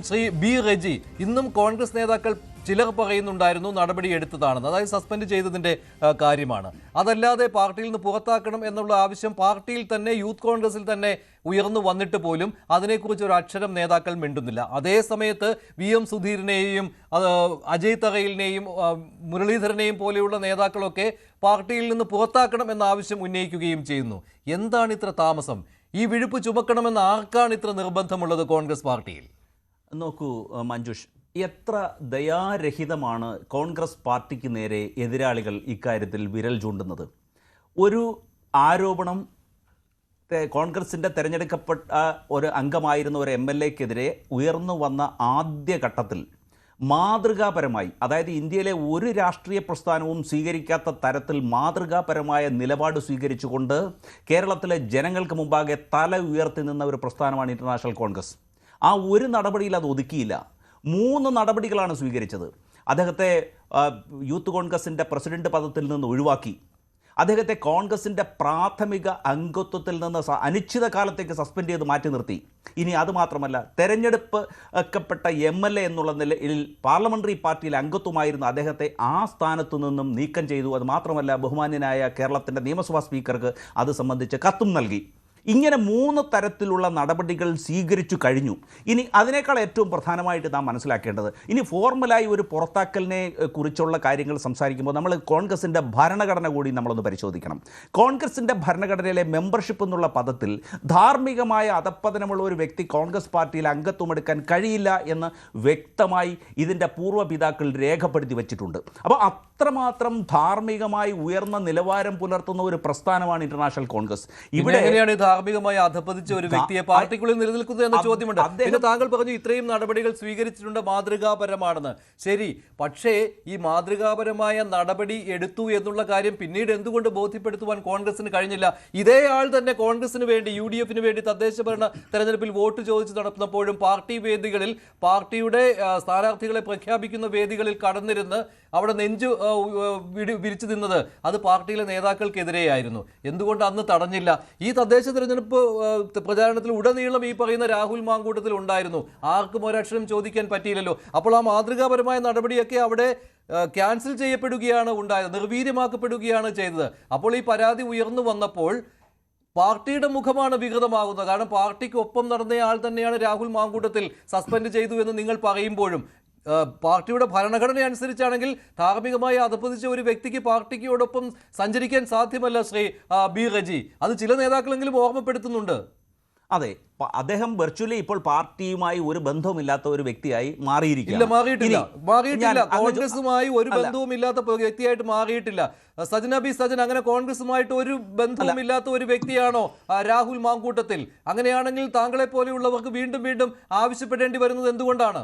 Shri B Reji, ഇന്നും കോൺഗ്രസ് നേതാക്കൾ ചിലർ പറയുന്നുണ്ടായിരുന്നു നടപടി എടുത്തതാണെന്ന്, അതായത് സസ്പെൻഡ് ചെയ്തതിൻ്റെ കാര്യമാണ്. അതല്ലാതെ പാർട്ടിയിൽ നിന്ന് പുറത്താക്കണം എന്നുള്ള ആവശ്യം പാർട്ടിയിൽ തന്നെ, യൂത്ത് കോൺഗ്രസിൽ തന്നെ ഉയർന്നു വന്നിട്ട് പോലും അതിനെക്കുറിച്ച് ഒരു അക്ഷരം നേതാക്കൾ മിണ്ടുന്നില്ല. അതേ സമയത്ത് VM സുധീറിനെയും അജയ് തറയിലിനെയും മുരളീധരനെയും പോലെയുള്ള നേതാക്കളൊക്കെ പാർട്ടിയിൽ നിന്ന് പുറത്താക്കണം എന്ന ആവശ്യം ഉന്നയിക്കുകയും ചെയ്യുന്നു. എന്താണ് ഇത്ര താമസം? ഈ വിഴുപ്പ് ചുമക്കണമെന്ന് ആർക്കാണ് ഇത്ര നിർബന്ധമുള്ളത് കോൺഗ്രസ് പാർട്ടിയിൽ? നോക്കൂ മഞ്ജുഷ്, എത്ര ദയാരഹിതമാണ് കോൺഗ്രസ് പാർട്ടിക്ക് നേരെ എതിരാളികൾ ഇക്കാര്യത്തിൽ വിരൽ ചൂണ്ടുന്നത്. ഒരു ആരോപണം കോൺഗ്രസിൻ്റെ തിരഞ്ഞെടുക്കപ്പെട്ട ഒരു അംഗമായിരുന്ന ഒരു MLA-ക്കെതിരെ ഉയർന്നു വന്ന ആദ്യ ഘട്ടത്തിൽ മാതൃകാപരമായി, അതായത് ഇന്ത്യയിലെ ഒരു രാഷ്ട്രീയ പ്രസ്ഥാനവും സ്വീകരിക്കാത്ത തരത്തിൽ മാതൃകാപരമായ നിലപാട് സ്വീകരിച്ചുകൊണ്ട് കേരളത്തിലെ ജനങ്ങൾക്ക് മുമ്പാകെ തല ഉയർത്തി നിന്ന ഒരു പ്രസ്ഥാനമാണ് ഇന്റർനാഷണൽ കോൺഗ്രസ്. ആ ഒരു നടപടിയിൽ അത് ഒതുക്കിയില്ല. 3 നടപടികളാണ് സ്വീകരിച്ചത്. അദ്ദേഹത്തെ യൂത്ത് കോൺഗ്രസിൻ്റെ പ്രസിഡന്റ് പദത്തിൽ നിന്ന് ഒഴിവാക്കി. അദ്ദേഹത്തെ കോൺഗ്രസിൻ്റെ പ്രാഥമിക അംഗത്വത്തിൽ നിന്ന് അനിശ്ചിതകാലത്തേക്ക് സസ്പെൻഡ് ചെയ്ത് മാറ്റി നിർത്തി. ഇനി അതുമാത്രമല്ല, തെരഞ്ഞെടുക്കപ്പെട്ട MLA എന്നുള്ള നിലയിൽ പാർലമെൻ്ററി പാർട്ടിയിൽ അംഗത്വമായിരുന്ന അദ്ദേഹത്തെ ആ സ്ഥാനത്തു നിന്നും നീക്കം ചെയ്തു. അത് മാത്രമല്ല, ബഹുമാന്യനായ കേരളത്തിൻ്റെ നിയമസഭാ സ്പീക്കർക്ക് അത് സംബന്ധിച്ച് കത്തും നൽകി. ഇങ്ങനെ 3 തരത്തിലുള്ള നടപടികൾ സ്വീകരിച്ചു കഴിഞ്ഞു. ഇനി അതിനേക്കാൾ ഏറ്റവും പ്രധാനമായിട്ട് നാം മനസ്സിലാക്കേണ്ടത്, ഇനി ഫോർമലായി ഒരു പുറത്താക്കലിനെ കുറിച്ചുള്ള കാര്യങ്ങൾ സംസാരിക്കുമ്പോൾ നമ്മൾ കോൺഗ്രസിൻ്റെ ഭരണഘടന കൂടി നമ്മളൊന്ന് പരിശോധിക്കണം. കോൺഗ്രസിൻ്റെ ഭരണഘടനയിലെ മെമ്പർഷിപ്പ് എന്നുള്ള പദത്തിൽ ധാർമ്മികമായ അധപ്പതനമുള്ള ഒരു വ്യക്തി കോൺഗ്രസ് പാർട്ടിയിൽ അംഗത്വമെടുക്കാൻ കഴിയില്ല എന്ന് വ്യക്തമായി ഇതിൻ്റെ പൂർവ്വപിതാക്കൾ രേഖപ്പെടുത്തി വച്ചിട്ടുണ്ട്. അപ്പോൾ അത്രമാത്രം ധാർമ്മികമായി ഉയർന്ന നിലവാരം പുലർത്തുന്ന ഒരു പ്രസ്ഥാനമാണ് ഇന്റർനാഷണൽ കോൺഗ്രസ്. ഇവിടെ ധാർമ്മികമായി അധപ്പതിച്ച ഒരു വ്യക്തിയെ പാർട്ടിക്കുള്ളിൽ നിലനിൽക്കുന്നത് എന്ന ചോദ്യമുണ്ട്. പിന്നെ താങ്കൾ പറഞ്ഞു ഇത്രയും നടപടികൾ സ്വീകരിച്ചിട്ടുണ്ട്, മാതൃകാപരമാണെന്ന്. ശരി, പക്ഷേ ഈ മാതൃകാപരമായ നടപടി എടുത്തു എന്നുള്ള കാര്യം പിന്നീട് എന്തുകൊണ്ട് ബോധ്യപ്പെടുത്തുവാൻ കോൺഗ്രസിന് കഴിഞ്ഞില്ല? ഇതേ ആൾ തന്നെ കോൺഗ്രസിന് വേണ്ടി, UDF വേണ്ടി തദ്ദേശ ഭരണ തെരഞ്ഞെടുപ്പിൽ വോട്ട് ചോദിച്ച് നടന്നപ്പോഴും പാർട്ടി വേദികളിൽ, പാർട്ടിയുടെ സ്ഥാനാർത്ഥികളെ പ്രഖ്യാപിക്കുന്ന വേദികളിൽ കടന്നിരുന്ന് അവിടെ നെഞ്ചു വിരിച്ചു നിന്നത് അത് പാർട്ടിയിലെ നേതാക്കൾക്കെതിരെയായിരുന്നു. എന്തുകൊണ്ട് അന്ന് തടഞ്ഞില്ല? ഈ തദ്ദേശ തെരഞ്ഞെടുപ്പ് പ്രചാരണത്തിൽ ഉടനീളം ഈ പറയുന്ന രാഹുൽ മാങ്കൂട്ടത്തിൽ ഉണ്ടായിരുന്നു. ആർക്കും ഒരക്ഷരം ചോദിക്കാൻ പറ്റിയില്ലല്ലോ. അപ്പോൾ ആ മാതൃകാപരമായ നടപടിയൊക്കെ അവിടെ ക്യാൻസൽ ചെയ്യപ്പെടുകയാണ് ഉണ്ടായത്, നിർവീര്യമാക്കപ്പെടുകയാണ് ചെയ്തത്. അപ്പോൾ ഈ പരാതി ഉയർന്നു വന്നപ്പോൾ പാർട്ടിയുടെ മുഖമാണ് വികൃതമാകുന്നത്. കാരണം പാർട്ടിക്ക് ഒപ്പം നടന്നയാൾ തന്നെയാണ് രാഹുൽ മാങ്കൂട്ടത്തിൽ സസ്പെൻഡ് ചെയ്തു എന്ന് നിങ്ങൾ പറയുമ്പോഴും പാർട്ടിയുടെ ഭരണഘടന അനുസരിച്ചാണെങ്കിൽ ധാർമ്മികമായി അധപ്പതിച്ച ഒരു വ്യക്തിക്ക് പാർട്ടിയോടൊപ്പം സഞ്ചരിക്കാൻ സാധ്യമല്ല. ശ്രീ ബി റെജി, അത് ചില നേതാക്കളെങ്കിലും ഓർമ്മപ്പെടുത്തുന്നുണ്ട്. അതെ, അദ്ദേഹം വെർച്വലി ഇപ്പോൾ പാർട്ടിയുമായി ഒരു ബന്ധവുമില്ലാത്ത ഒരു വ്യക്തിയായി മാറിയിരിക്കില്ല. മാറിയിട്ടില്ല. കോൺഗ്രസുമായി ഒരു ബന്ധവുമില്ലാത്ത വ്യക്തിയായിട്ട് മാറിയിട്ടില്ല. സജന ബി സജൻ അങ്ങനെ കോൺഗ്രസുമായിട്ട് ഒരു ബന്ധവുമില്ലാത്ത ഒരു വ്യക്തിയാണോ രാഹുൽ മാങ്കൂട്ടത്തിൽ? അങ്ങനെയാണെങ്കിൽ താങ്കളെ പോലെയുള്ളവർക്ക് വീണ്ടും വീണ്ടും ആവശ്യപ്പെടേണ്ടി വരുന്നത് എന്തുകൊണ്ടാണ്?